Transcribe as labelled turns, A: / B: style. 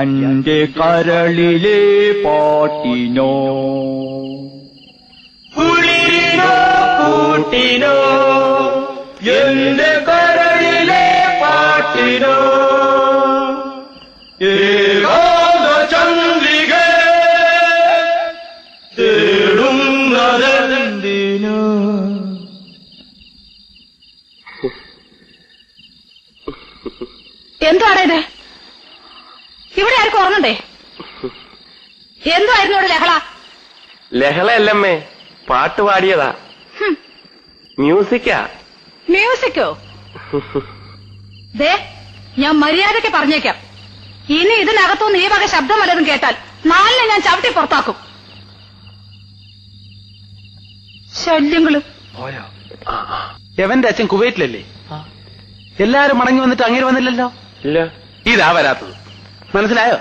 A: എന്റെ കരളിലെ പാട്ടിനോ കുളിരിനോ കൂട്ടിനോ എന്റെ കരളിലെ പാട്ടിനോ ഏകാന്ത ചന്ദ്രിക തേടുന്നതെന്തിനോ.
B: എന്താണ് ഇത്? ഇവിടെ ആർക്കും ഓർമ്മണ്ടേ? എന്തായിരുന്നു ഇവിടെ ലഹള?
C: ലഹളയല്ലമ്മേ, പാട്ട് പാടിയതാ. മ്യൂസിക്കാ.
B: മ്യൂസിക്കോ? ദേ, ഞാൻ മര്യാദയ്ക്ക് പറഞ്ഞേക്കാം, ഇനി ഇതിനകത്തുനിന്ന് ഈ വക ശബ്ദം വല്ലതും കേട്ടാൽ നാലിനെ ഞാൻ ചവിട്ടി പുറത്താക്കും. ശല്യങ്ങളും.
D: എവന്റെ അച്ഛൻ കുവൈറ്റിലല്ലേ? എല്ലാരും മടങ്ങി വന്നിട്ട് അങ്ങനെ വന്നില്ലല്ലോ.
C: ഇല്ല.
D: ഇതാ വരാത്തത്. മനസ്സിലായോ?